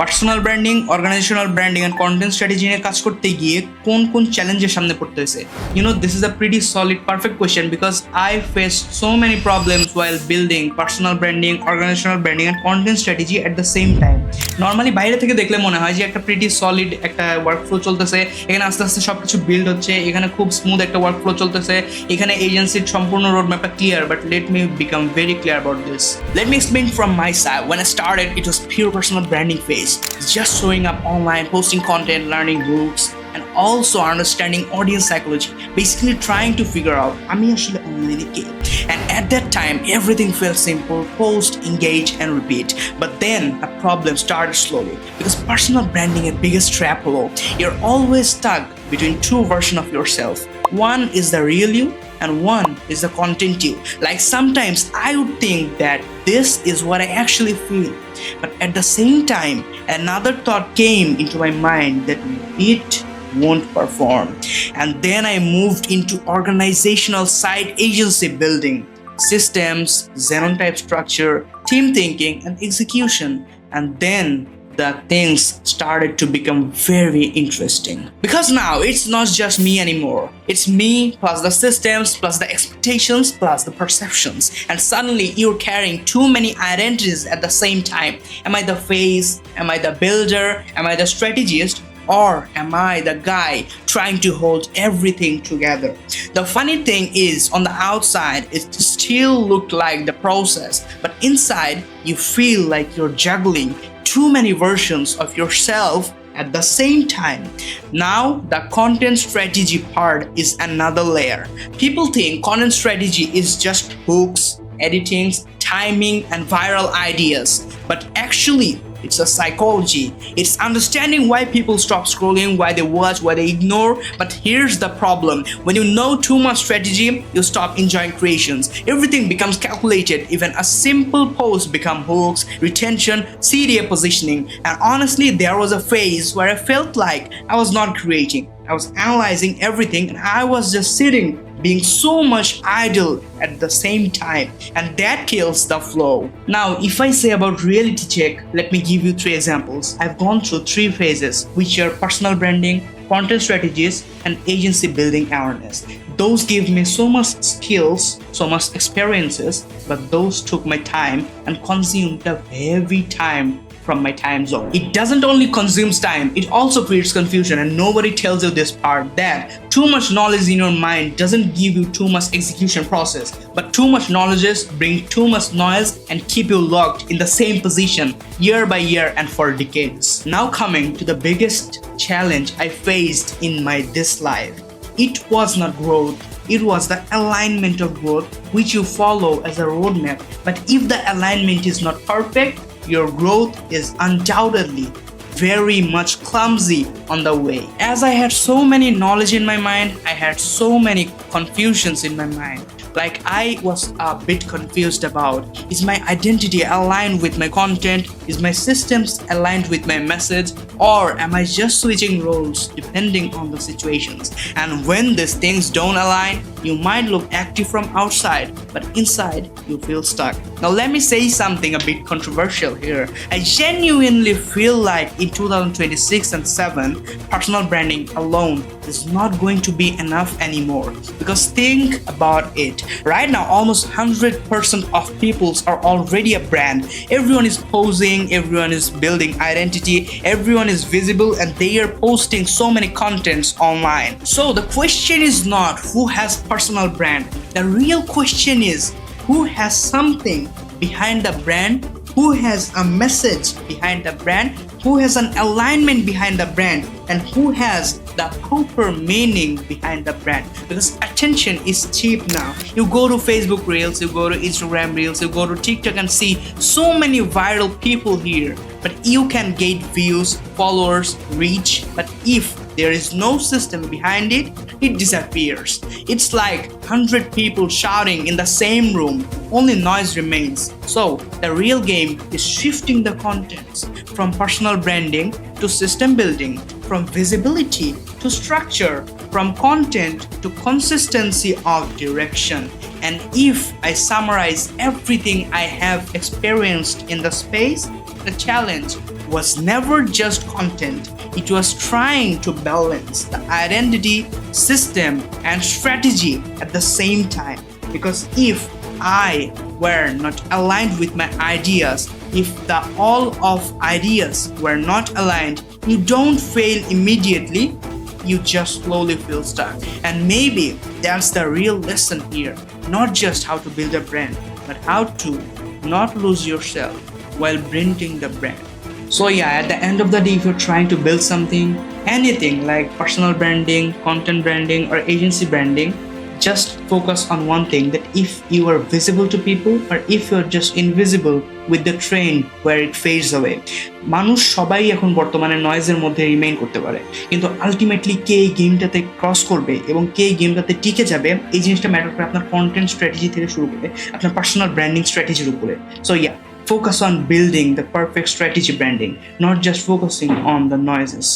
Personal branding, organisational branding and content strategy নিয়ে কাজ করতে গিয়ে কোন কোন চ্যালেঞ্জের সামনে পড়তে হয়েছে? This is a pretty solid, perfect question because I faced so many problems while building personal branding, organizational branding and content strategy at the same time. Normally বাইরে থেকে দেখলে মনে হয় যে একটা প্রিটি সলিড একটা ওয়ার্কফ্লো চলতেছে, এখানে আস্তে আস্তে সবকিছু বিল্ড হচ্ছে, এখানে খুব স্মুথ একটা ওয়ার্কফ্লো চলতেছে, এখানে এজেন্সির সম্পূর্ণ রোডম্যাপটা clear, but let me become very clear about this. Let me explain from my side. When I started, it was pure personal branding phase. Just showing up online, posting content, learning rules, and also understanding audience psychology. Basically trying to figure out, আমি আসলে অনলাইনে কে? And at that time, everything felt simple, post, engage, and repeat. But then a problem started slowly. Because personal branding is biggest trap hole. You're always stuck between two versions of yourself. One is the real you, and one is the content you. Like sometimes I would think that this is what I actually feel, but at the same time another thought came into my mind that it won't perform. And then I moved into organizational side agency building, systems, Xenon type structure, team thinking and execution. And then the things started to become very interesting. Because now it's not just me anymore. It's me plus the systems, plus the expectations, plus the perceptions. And suddenly you're carrying too many identities at the same time. Am I the face? Am I the builder? Am I the strategist? Or am I the guy trying to hold everything together? The funny thing is, on the outside, it still looked like the process, but inside, you feel like you're juggling too many versions of yourself at the same time. Now, the content strategy part is another layer. People think content strategy is just hooks, editings, timing, and viral ideas, but actually, it's a psychology. It's understanding why people stop scrolling, why they watch, why they ignore. But here's the problem. When you know too much strategy, you stop enjoying creations. Everything becomes calculated. Even a simple post becomes hooks, retention, CDA positioning. And honestly, there was a phase where I felt like I was not creating. I was analyzing everything and I was just sitting being so much idle at the same time, and that kills the flow. Now, if I say about reality check, let me give you 3 examples. I've gone through 3 phases, which are personal branding, content strategies, and agency building awareness. Those gave me so much skills, so much experiences, but those took my time and consumed a heavy time from my time zone. It doesn't only consumes time, it also creates confusion, and nobody tells you this part, that too much knowledge in your mind doesn't give you too much execution process, but too much knowledge bring too much noise and keep you locked in the same position year by year and for decades. Now coming to the biggest challenge I faced in this life. It was not growth, it was the alignment of growth which you follow as a roadmap. But if the alignment is not perfect, your growth is undoubtedly very much clumsy on the way. As I had so many knowledge in my mind, I had so many confusions in my mind. Like I was a bit confused about, is my identity aligned with my content? Is my systems aligned with my message? Or am I just switching roles depending on the situations? And when these things don't align, you might look active from outside, but inside you feel stuck. Now let me say something a bit controversial here. I genuinely feel like in 2026 and 7, personal branding alone is not going to be enough anymore. Because think about it. Right now, almost 100% of people are already a brand. Everyone is posing, everyone is building identity, everyone is visible, and they are posting so many contents online. So the question is not who has personal brand. The real question is who has something behind the brand, who has a message behind the brand, who has an alignment behind the brand, and who has the proper meaning behind the brand. Because attention is cheap now. You go to Facebook Reels, you go to Instagram Reels, you go to TikTok and see so many viral people here. But you can get views, followers, reach. But if there is no system behind it, it disappears. It's like 100 people shouting in the same room, only noise remains. So the real game is shifting the contents from personal branding to system building, from visibility to structure, from content to consistency of direction. And if I summarize everything I have experienced in the space, the challenge was never just content. It was trying to balance the identity, system, and strategy at the same time. Because if I were not aligned with my ideas, if the all of ideas were not aligned, you don't fail immediately, you just slowly feel stuck. And maybe that's the real lesson here. Not just how to build a brand, but how to not lose yourself while building the brand. So yeah, at the end of the day, if you're trying to build something, anything like personal branding, content branding, or agency branding, just focus on one thing, that if you are visible to people or if you're just invisible with the trend where it fades away. মানুষ সবাই এখন বর্তমানে নয়েজের মধ্যে remain করতে পারে, কিন্তু ultimately কে এই গেমটাতে cross করবে এবং কে এই গেমটাতে টিকে যাবে, এই জিনিসটা ম্যাটার করে আপনার কন্টেন্ট স্ট্র্যাটেজি থেকে শুরু করে আপনার পার্সোনাল ব্র্যান্ডিং স্ট্র্যাটেজির উপরে। So yeah, focus on building the perfect strategy branding, not just focusing on the noises.